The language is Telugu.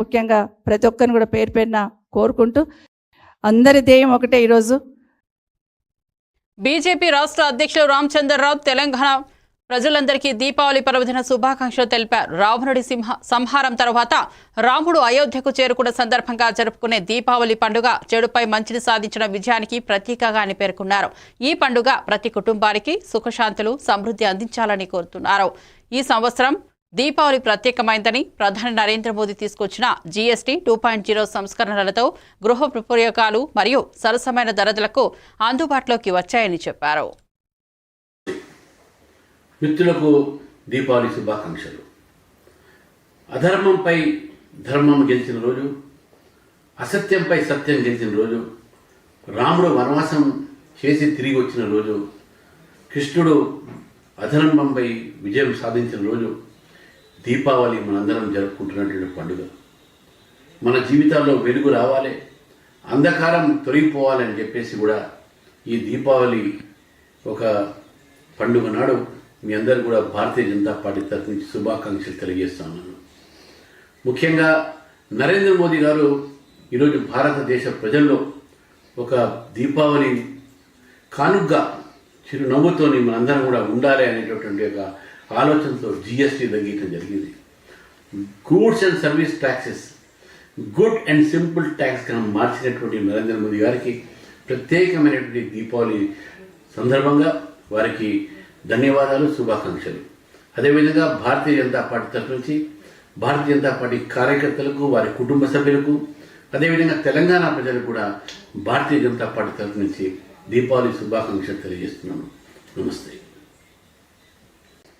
ముఖ్యంగా ప్రతి ఒక్కరిని కూడా పేరు పేరున కోరుకుంటూ అందరి ధ్యేయం ఒకటే ఈరోజు. బీజేపీ రాష్ట్ర అధ్యక్షులు రామచంద్రరావు తెలంగాణ ప్రజలందరికీ దీపావళి పర్వదిన శుభాకాంక్షలు తెలిపారు. రావణుడి సంహారం తర్వాత రాముడు అయోధ్యకు చేరుకున్న సందర్భంగా జరుపుకునే దీపావళి పండుగ చెడుపై మంచిని సాధించిన విజయానికి ప్రతీకగా అని పేర్కొన్నారు. ఈ పండుగ ప్రతి కుటుంబానికి సుఖశాంతులు సమృద్ధి అందించాలని కోరుతున్నారు. ఈ సంవత్సరం దీపావళి ప్రత్యేకమైందని ప్రధాని నరేంద్ర మోదీ తీసుకొచ్చిన జీఎస్టీ 2.0 సంస్కరణలతో గృహోపయోగాలు మరియు సరసమైన ధరలకు అందుబాటులోకి వచ్చాయని చెప్పారు. మిత్రులకు దీపావళి శుభాకాంక్షలు. అధర్మంపై ధర్మం గెలిచిన రోజు, అసత్యంపై సత్యం గెలిచిన రోజు, రాముడు వనవాసం చేసి తిరిగి వచ్చిన రోజు, కృష్ణుడు అధర్మంపై విజయం సాధించిన రోజు దీపావళి మనందరం జరుపుకుంటున్నటువంటి పండుగ. మన జీవితాల్లో వెలుగు రావాలి, అంధకారం తొలగిపోవాలని చెప్పేసి కూడా ఈ దీపావళి ఒక పండుగ నాడు మీ అందరూ కూడా భారతీయ జనతా పార్టీ తరఫు నుంచి శుభాకాంక్షలు తెలియజేస్తున్నాను. ముఖ్యంగా నరేంద్ర మోదీ గారు ఈరోజు భారతదేశ ప్రజల్లో ఒక దీపావళి కానుగ్గా చిరునవ్వుతోని మనందరం కూడా ఉండాలి అనేటటువంటి ఒక ఆలోచనతో జీఎస్టీ తగ్గించడం జరిగింది. Goods and service taxes good and simple ట్యాక్స్గా మార్చినటువంటి నరేంద్ర మోదీ గారికి ప్రత్యేకమైనటువంటి దీపావళి సందర్భంగా వారికి ధన్యవాదాలు, శుభాకాంక్షలు. అదేవిధంగా భారతీయ జనతా పార్టీ తరఫు నుంచి భారతీయ జనతా పార్టీ కార్యకర్తలకు, వారి కుటుంబ సభ్యులకు, అదేవిధంగా తెలంగాణ ప్రజలకు కూడా భారతీయ జనతా పార్టీ తరఫు నుంచి దీపావళి శుభాకాంక్షలు తెలియజేస్తున్నాను. నమస్తే.